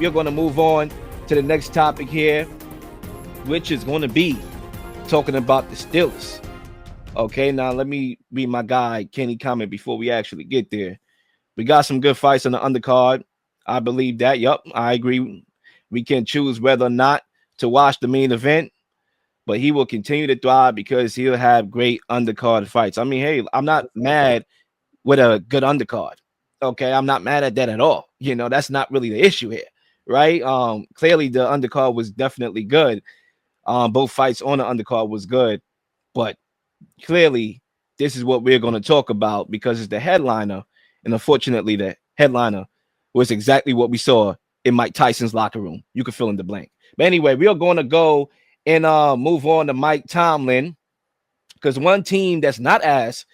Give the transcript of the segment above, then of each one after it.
we're going to move on to the next topic here, which is going to be talking about the Steelers. Okay, now let me read my guy Kenny comment before we actually get there. We got some good fights on the undercard. I believe that. Yup, I agree. We can choose whether or not to watch the main event, but he will continue to thrive because he'll have great undercard fights. I mean, hey, I'm not mad with a good undercard. Okay, I'm not mad at that at all. That's not really the issue here, right? Clearly the undercard was definitely good. Both fights on the undercard was good, but clearly this is what we're going to talk about because it's the headliner, and unfortunately the headliner was exactly what we saw in Mike Tyson's locker room. You can fill in the blank. But anyway, we are going to go and move on to Mike Tomlin, because one team that's not ass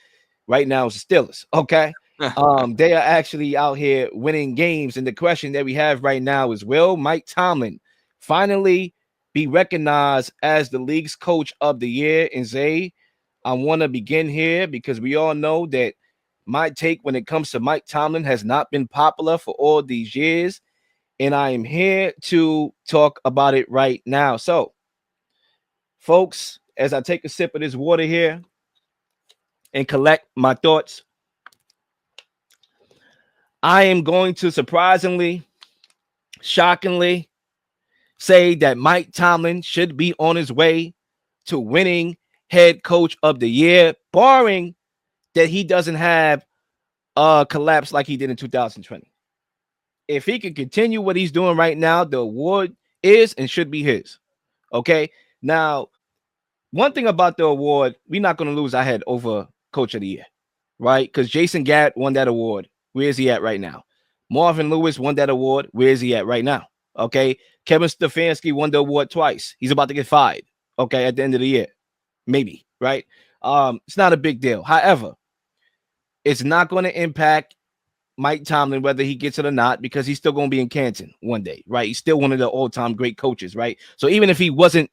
right now is the Steelers. Okay. They are actually out here winning games. And the question that we have right now is, will Mike Tomlin finally be recognized as the league's coach of the year? And Zay, I want to begin here because we all know that my take when it comes to Mike Tomlin has not been popular for all these years. And I am here to talk about it right now. So, folks, as I take a sip of this water here and collect my thoughts, I am going to surprisingly, shockingly say that Mike Tomlin should be on his way to winning head coach of the year, barring that he doesn't have a collapse like he did in 2020. If he can continue what he's doing right now, the award is and should be his. Okay. Now, one thing about the award, we're not going to lose our head over coach of the year, right? Because Jason Garrett won that award. Where is he at right now? Marvin Lewis won that award. Where is he at right now? Okay. Kevin Stefanski won the award twice. He's about to get fired. Okay. At the end of the year. Maybe. Right. It's not a big deal. However, it's not going to impact Mike Tomlin, whether he gets it or not, because he's still going to be in Canton one day, right? He's still one of the all-time great coaches, right? So even if he wasn't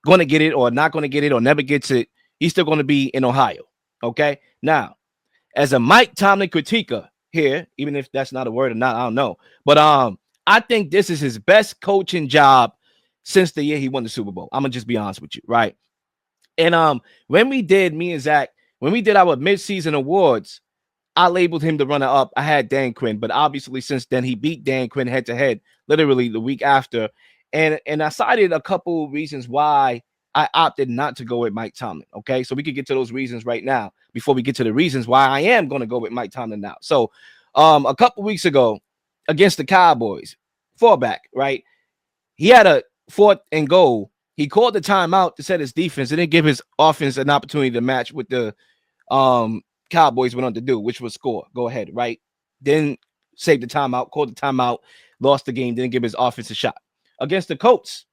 going to get it or not going to get it or never gets it, he's still going to be in Ohio, okay? Now, as a Mike Tomlin critiquer here, even if that's not a word or not, I don't know. But I think this is his best coaching job since the year he won the Super Bowl. I'm going to just be honest with you, right? And when we did, me and Zach, when we did our midseason awards, I labeled him the runner-up. I had Dan Quinn, but obviously since then he beat Dan Quinn head-to-head literally the week after. And I cited a couple reasons why I opted not to go with Mike Tomlin, okay? So we could get to those reasons right now before we get to the reasons why I am going to go with Mike Tomlin now. So a couple weeks ago against the Cowboys, fallback, right? He had a 4th and goal. He called the timeout to set his defense and then give his offense an opportunity to match with the Cowboys went on to do, which was score. Go ahead, right? Then save the timeout, called the timeout, lost the game, didn't give his offense a shot. Against the Colts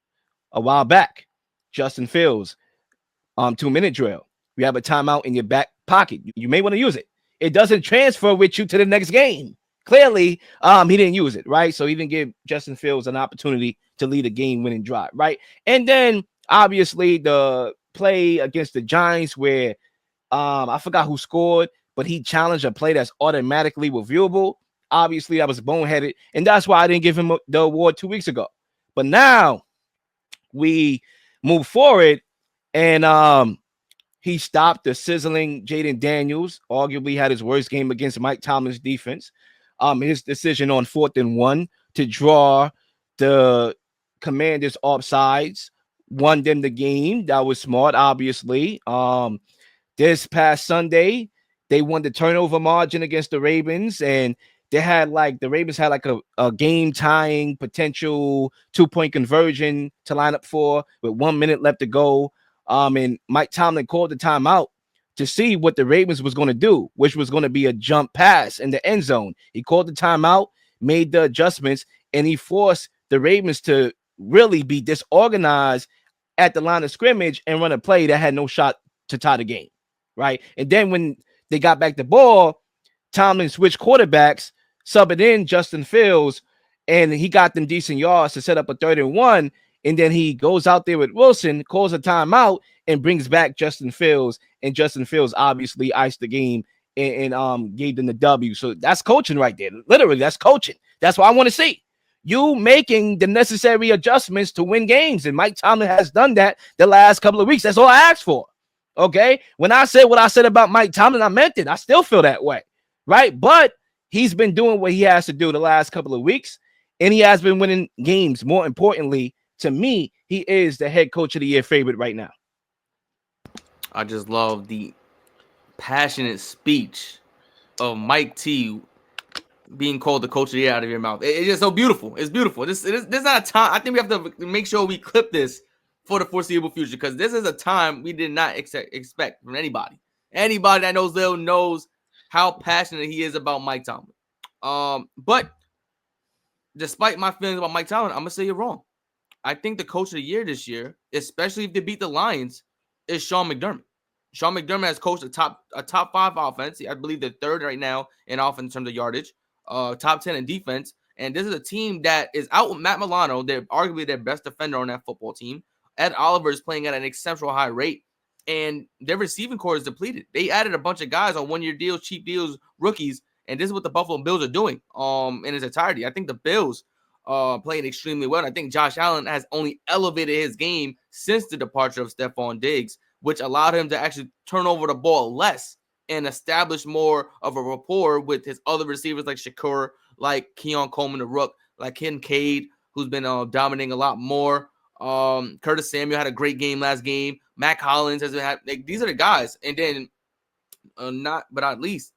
a while back, Justin Fields, 2-minute drill. You have a timeout in your back pocket. You may want to use it. It doesn't transfer with you to the next game. Clearly, he didn't use it, right? So he didn't give Justin Fields an opportunity to lead a game-winning drive, right? And then, obviously, the play against the Giants where I forgot who scored, but he challenged a play that's automatically reviewable. Obviously, that was boneheaded, and that's why I didn't give him the award 2 weeks ago. But now we move forward, and he stopped the sizzling Jaden Daniels, arguably had his worst game against Mike Tomlin's defense. His decision on 4th and 1 to draw the Commanders offsides won them the game. That was smart, obviously. This past Sunday, they won the turnover margin against the Ravens, and the Ravens had a game-tying potential 2-point conversion to line up for with 1 minute left to go. And Mike Tomlin called the timeout to see what the Ravens was going to do, which was going to be a jump pass in the end zone. He called the timeout, made the adjustments, and he forced the Ravens to really be disorganized at the line of scrimmage and run a play that had no shot to tie the game. Right. And then when they got back the ball, Tomlin switched quarterbacks, subbing in Justin Fields, and he got them decent yards to set up a 3rd and 1. And then he goes out there with Wilson, calls a timeout, and brings back Justin Fields. And Justin Fields obviously iced the game and gave them the W. So that's coaching right there. Literally, that's coaching. That's what I want to see. you making the necessary adjustments to win games. And Mike Tomlin has done that the last couple of weeks. That's all I asked for. Okay. When I said what I said about Mike Tomlin, I meant it. I still feel that way. Right. But he's been doing what he has to do the last couple of weeks, and he has been winning games. More importantly, to me, he is the head coach of the year favorite right now. I just love the passionate speech of Mike T being called the coach of the year out of your mouth. It's just so beautiful. It's beautiful. This not a time. I think we have to make sure we clip this for the foreseeable future, because this is a time we did not expect from anybody. Anybody that knows Lil knows how passionate he is about Mike Tomlin. But despite my feelings about Mike Tomlin, I'm gonna say you're wrong. I think the coach of the year this year, especially if they beat the Lions, is Sean McDermott. Sean McDermott has coached a top 5 offense. I believe they're third right now in offense in terms of yardage, top 10 in defense. And this is a team that is out with Matt Milano. They're arguably their best defender on that football team. Ed Oliver is playing at an exceptional high rate, and their receiving core is depleted. They added a bunch of guys on one-year deals, cheap deals, rookies, and this is what the Buffalo Bills are doing in its entirety. I think the Bills playing extremely well. And I think Josh Allen has only elevated his game since the departure of Stephon Diggs, which allowed him to actually turn over the ball less and establish more of a rapport with his other receivers like Shakur, like Keon Coleman, the Rook, like Kincaid, who's been dominating a lot more. Curtis Samuel had a great game last game. Mac Hollins has had, like, these are the guys. And then not least,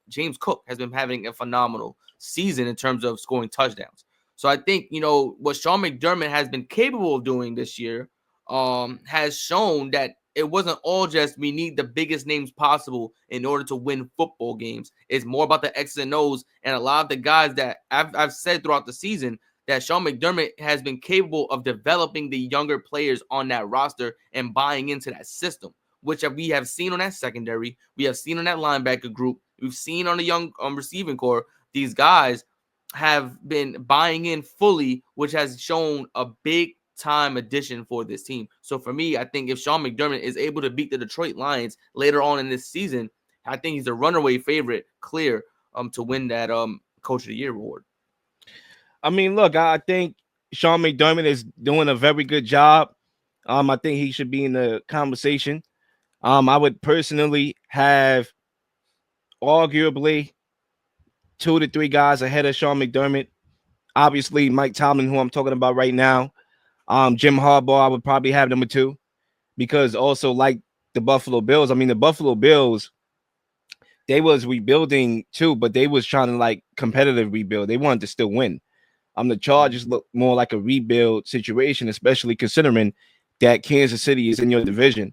James Cook has been having a phenomenal season in terms of scoring touchdowns. So I think, what Sean McDermott has been capable of doing this year has shown that it wasn't all just we need the biggest names possible in order to win football games. It's more about the X's and O's, and a lot of the guys that I've said throughout the season that Sean McDermott has been capable of developing the younger players on that roster and buying into that system, which we have seen on that secondary. We have seen on that linebacker group. We've seen on the young receiving core. These guys have been buying in fully, which has shown a big time addition for this team. So for me, I think if Sean McDermott is able to beat the Detroit Lions later on in this season, I think he's a runaway favorite, clear, to win that Coach of the Year award. I mean, look, I think Sean McDermott is doing a very good job. I think he should be in the conversation. I would personally have arguably 2 to 3 guys ahead of Sean McDermott. Obviously, Mike Tomlin, who I'm talking about right now. Jim Harbaugh, I would probably have number 2, because also like the Buffalo Bills. I mean, the Buffalo Bills, they was rebuilding too, but they was trying to like competitive rebuild. They wanted to still win. The Chargers look more like a rebuild situation, especially considering that Kansas City is in your division.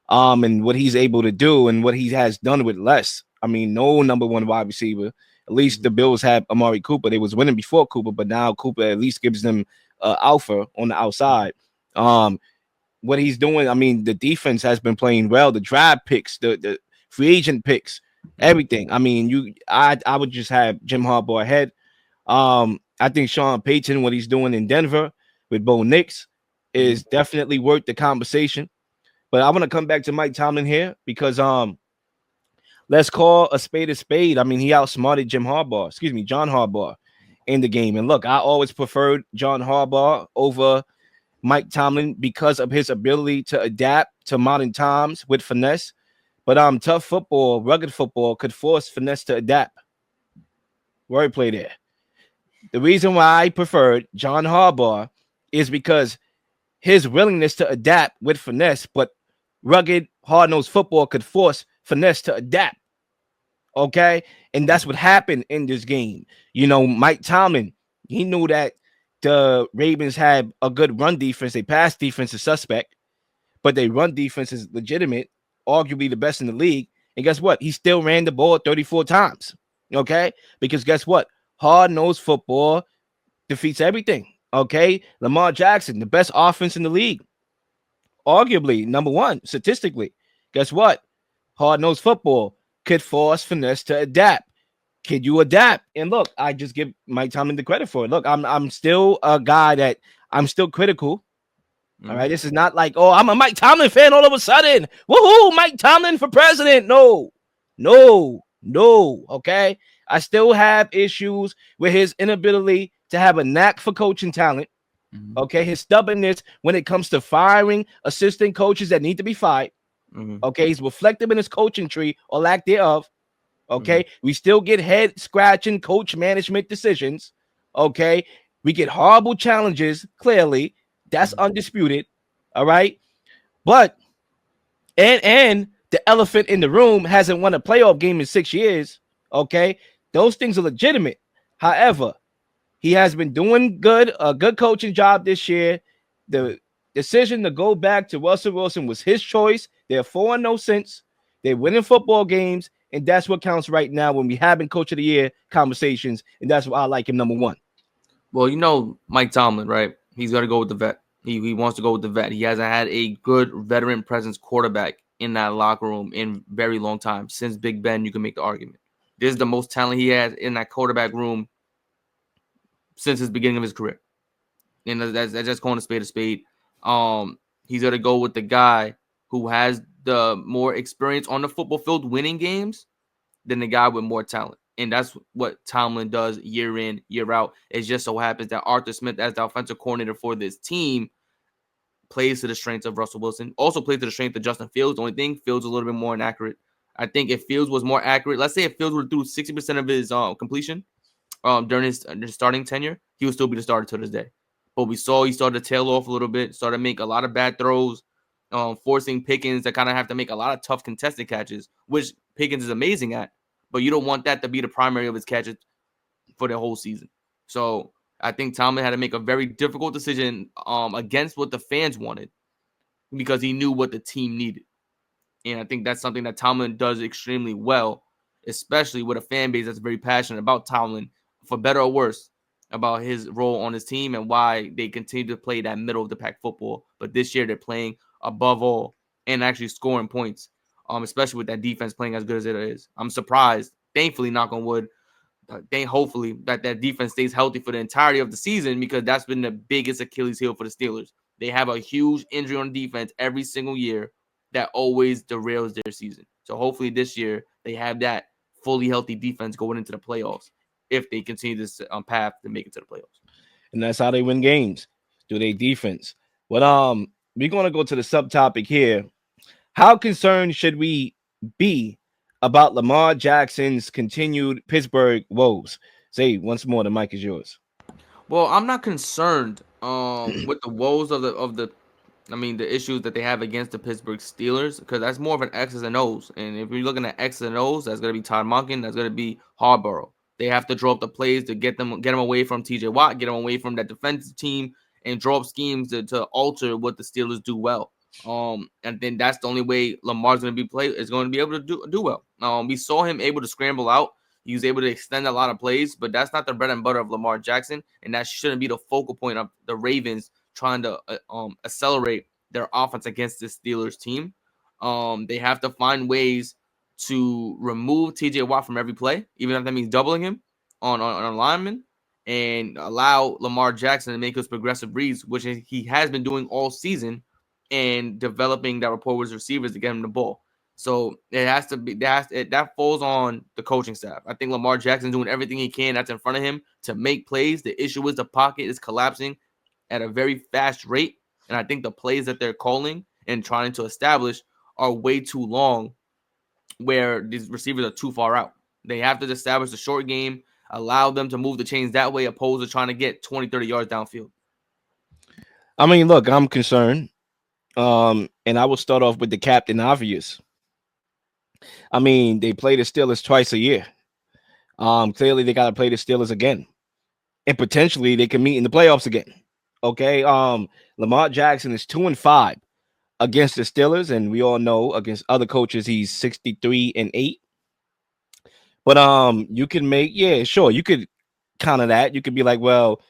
And what he's able to do and what he has done with less. I mean, no number 1 wide receiver. At least the Bills have Amari Cooper. They was winning before Cooper, but now Cooper at least gives them alpha on the outside. What he's doing, I mean, the defense has been playing well. The draft picks, the free agent picks, everything. I mean, I would just have Jim Harbaugh ahead. I think Sean Payton, what he's doing in Denver with Bo Nix, is definitely worth the conversation. But I want to come back to Mike Tomlin here because let's call a spade a spade. I mean, he outsmarted John Harbaugh in the game. And look, I always preferred John Harbaugh over Mike Tomlin because of his ability to adapt to modern times with finesse. But tough football, rugged football could force finesse to adapt. Wordplay there. The reason why I preferred John Harbaugh is because his willingness to adapt with finesse, but rugged, hard-nosed football could force finesse to adapt. Okay? And that's what happened in this game. Mike Tomlin, he knew that the Ravens had a good run defense. They pass defense is suspect, but their run defense is legitimate, arguably the best in the league. And guess what? He still ran the ball 34 times. Okay? Because guess what? Hard-nosed football defeats everything. Okay? Lamar Jackson, the best offense in the league. Arguably number 1 statistically. Guess what? Hard-nosed football could force finesse to adapt. Can you adapt? And look, I just give Mike Tomlin the credit for it. Look, I'm still a guy that I'm still critical. All right. This is not like, oh, I'm a Mike Tomlin fan all of a sudden. Woohoo, Mike Tomlin for president. No. Okay. I still have issues with his inability to have a knack for coaching talent. Mhm. Okay, his stubbornness when it comes to firing assistant coaches that need to be fired. Mhm. Okay, he's reflective in his coaching tree or lack thereof. Mhm. Okay, we still get head scratching coach management decisions. Okay, we get horrible challenges. Clearly, that's Mhm. undisputed. All right, but and the elephant in the room hasn't won a playoff game in 6 years. Okay, those things are legitimate. However, he has been doing a good coaching job this year. The decision to go back to Russell Wilson was his choice. They're 4-0 since. They're winning football games, and that's what counts right now when we having coach of the year conversations, and that's why I like him number one. Well, you know Mike Tomlin, right? He's got to go with the vet. He wants to go with the vet. He hasn't had a good veteran presence quarterback in that locker room in very long time. Since Big Ben, you can make the argument. This is the most talent he has in that quarterback room since his beginning of his career. And that's just calling a spade a spade. He's got to go with the guy who has the more experience on the football field winning games than the guy with more talent. And that's what Tomlin does year in, year out. It just so happens that Arthur Smith, as the offensive coordinator for this team, plays to the strengths of Russell Wilson. Also plays to the strength of Justin Fields. The only thing, Fields is a little bit more inaccurate. I think if Fields was more accurate, let's say if Fields would threw 60% of his completion during his starting tenure, he would still be the starter to this day. But we saw he started to tail off a little bit, started to make a lot of bad throws, forcing Pickens to kind of have to make a lot of tough contested catches, which Pickens is amazing at. But you don't want that to be the primary of his catches for the whole season. So I think Tomlin had to make a very difficult decision against what the fans wanted because he knew what the team needed. And I think that's something that Tomlin does extremely well, especially with a fan base that's very passionate about Tomlin, for better or worse, about his role on his team and why they continue to play that middle of the pack football. But this year they're playing above all and actually scoring points, especially with that defense playing as good as it is. I'm surprised. Thankfully, knock on wood, hopefully that defense stays healthy for the entirety of the season because that's been the biggest Achilles heel for the Steelers. They have a huge injury on defense every single year that always derails their season. So hopefully this year they have that fully healthy defense going into the playoffs if they continue this path to make it to the playoffs. And that's how they win games through their defense. But we're gonna go to the subtopic here. How concerned should we be about Lamar Jackson's continued Pittsburgh woes? Say once more, the mic is yours. Well, I'm not concerned with the woes of the I mean, the issues that they have against the Pittsburgh Steelers, because that's more of an X's and O's. And if you're looking at X's and O's, that's going to be Todd Monken, that's going to be Harborough. They have to draw up the plays to get them away from TJ Watt, get them away from that defensive team, and draw up schemes to alter what the Steelers do well. And then that's the only way Lamar's going to be able to do well. We saw him able to scramble out. He was able to extend a lot of plays, but that's not the bread and butter of Lamar Jackson, and that shouldn't be the focal point of the Ravens trying to accelerate their offense against this Steelers team. They have to find ways to remove TJ Watt from every play, even if that means doubling him on linemen, and allow Lamar Jackson to make his progressive reads, which he has been doing all season, and developing that rapport with his receivers to get him the ball. So it has to be that falls on the coaching staff. I think Lamar Jackson doing everything he can that's in front of him to make plays. The issue is the pocket is collapsing at a very fast rate. And I think the plays that they're calling and trying to establish are way too long where these receivers are too far out. They have to establish a short game, allow them to move the chains that way, opposed to trying to get 20, 30 yards downfield. I mean, look, I'm concerned. And I will start off with the captain obvious. I mean, they play the Steelers twice a year. Clearly they got to play the Steelers again. And potentially they can meet in the playoffs again. Okay. Lamar Jackson is 2-5 against the Steelers, and we all know against other coaches he's 63-8. But you can make, yeah, sure, you could counter that. You could be like, well,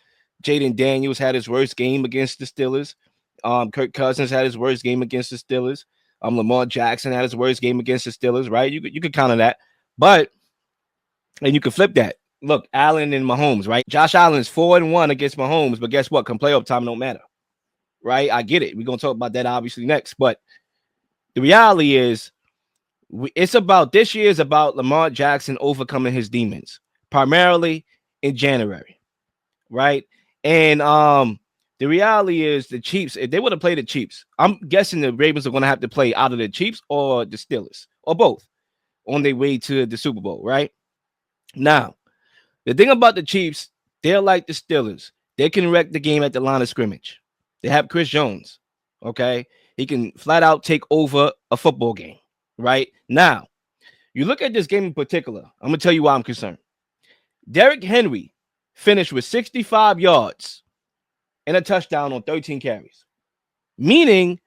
Jaden Daniels had his worst game against the Steelers. Kirk Cousins had his worst game against the Steelers. Lamar Jackson had his worst game against the Steelers, right? You could counter that, but and you can flip that. Look, Allen and Mahomes, right? Josh Allen is 4-1 against Mahomes, but guess what? Come playoff time, don't matter, right? I get it. We're gonna talk about that obviously next, but the reality is, it's about this year is about Lamar Jackson overcoming his demons, primarily in January. right? And the reality is the Chiefs, if they would have played the Chiefs, I'm guessing the Ravens are going to have to play out of the Chiefs or the Steelers or both on their way to the Super Bowl, right? Now, the thing about the Chiefs, they're like the Steelers. They can wreck the game at the line of scrimmage. They have Chris Jones, okay? He can flat out take over a football game, right? Now, you look at this game in particular, I'm going to tell you why I'm concerned. Derrick Henry finished with 65 yards and a touchdown on 13 carries, meaning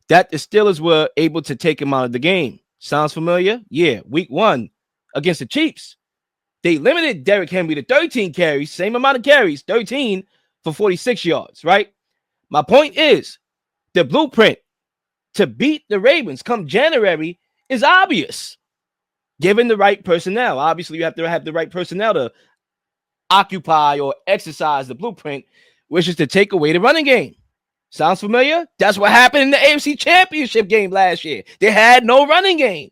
that the Steelers were able to take him out of the game. Sounds familiar? Yeah, week 1 against the Chiefs. They limited Derrick Henry to 13 carries, same amount of carries, 13 for 46 yards, right? My point is the blueprint to beat the Ravens come January is obvious, given the right personnel. Obviously, you have to have the right personnel to occupy or exercise the blueprint, which is to take away the running game. Sounds familiar? That's what happened in the AFC Championship game last year. They had no running game.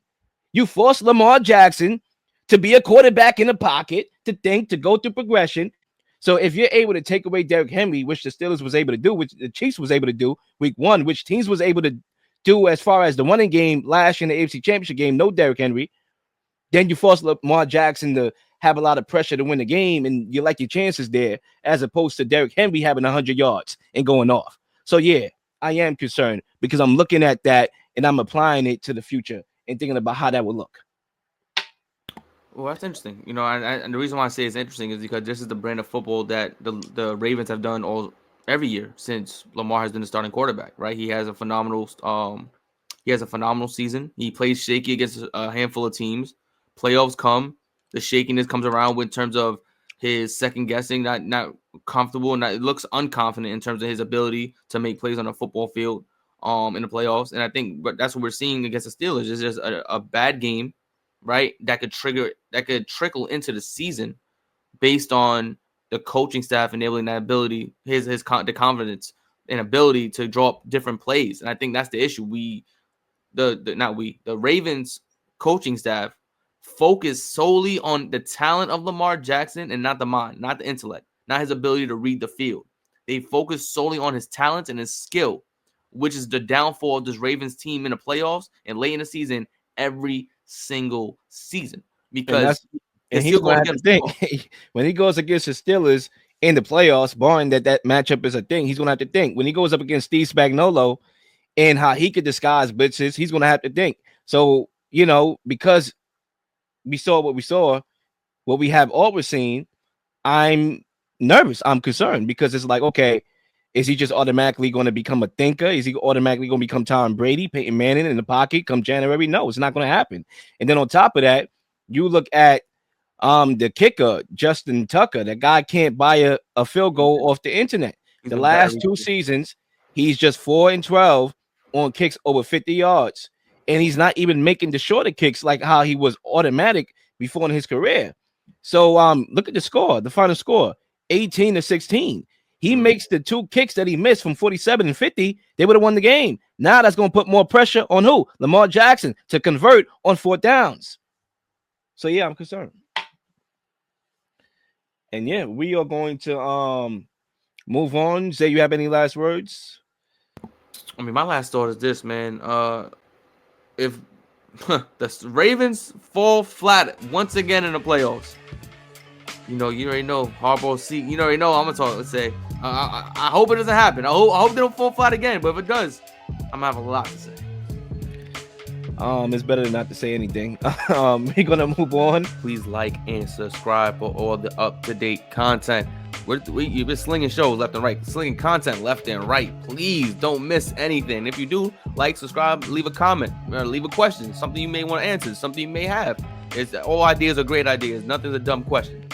You forced Lamar Jackson to be a quarterback in the pocket, to think, to go through progression. So if you're able to take away Derrick Henry, which the Steelers was able to do, which the Chiefs was able to do week 1, which teams was able to do as far as the running game last year in the AFC Championship game, no Derrick Henry, then you force Lamar Jackson to have a lot of pressure to win the game, and you like your chances there, as opposed to Derrick Henry having 100 yards and going off. So, yeah, I am concerned because I'm looking at that and I'm applying it to the future and thinking about how that would look. Well, that's interesting. And the reason why I say it's interesting is because this is the brand of football that the Ravens have done every year since Lamar has been the starting quarterback. Right? He has a phenomenal season. He plays shaky against a handful of teams. Playoffs come, the shakiness comes around in terms of his second guessing, not comfortable, and it looks unconfident in terms of his ability to make plays on a football field in the playoffs. And I think that's what we're seeing against the Steelers is just a bad game, right? That could trickle into the season based on the coaching staff enabling that ability, the confidence and ability to draw up different plays. And I think that's the issue. The Ravens coaching staff focus solely on the talent of Lamar Jackson and not the mind, not the intellect, not his ability to read the field. They focus solely on his talent and his skill, which is the downfall of this Ravens team in the playoffs and late in the season every single season. Because he's going to have to think when he goes against the Steelers in the playoffs, barring that matchup is a thing, he's going to have to think when he goes up against Steve Spagnuolo and how he could disguise blitzes, he's going to have to think. So, because we saw what we saw, what we have always seen, I'm nervous. I'm concerned because it's like, okay, is he just automatically going to become a thinker? Is he automatically going to become Tom Brady, Peyton Manning in the pocket come January? No, it's not going to happen. And then on top of that, you look at the kicker, Justin Tucker. That guy can't buy a field goal off the internet. The last 2 seasons, he's just 4-12 on kicks over 50 yards. And he's not even making the shorter kicks like how he was automatic before in his career. So look at the score, the final score, 18-16. He makes the 2 kicks that he missed from 47 and 50. They would have won the game. Now that's going to put more pressure on who? Lamar Jackson to convert on 4th downs. So, yeah, I'm concerned. And, yeah, we are going to move on. Zay, you have any last words? I mean, my last thought is this, man. If the Ravens fall flat once again in the playoffs, you already know Harbaugh seat. You already know I'm gonna talk. Let's say I hope it doesn't happen. I hope they don't fall flat again. But if it does, I'm gonna have a lot to say. It's better than not to say anything. We're gonna move on. Please like and subscribe for all the up-to-date content. You've been slinging shows left and right, slinging content left and right. Please don't miss anything. If you do, like, subscribe, leave a comment, or leave a question, something you may want to answer, something you may have. All ideas are great ideas. Nothing's a dumb question.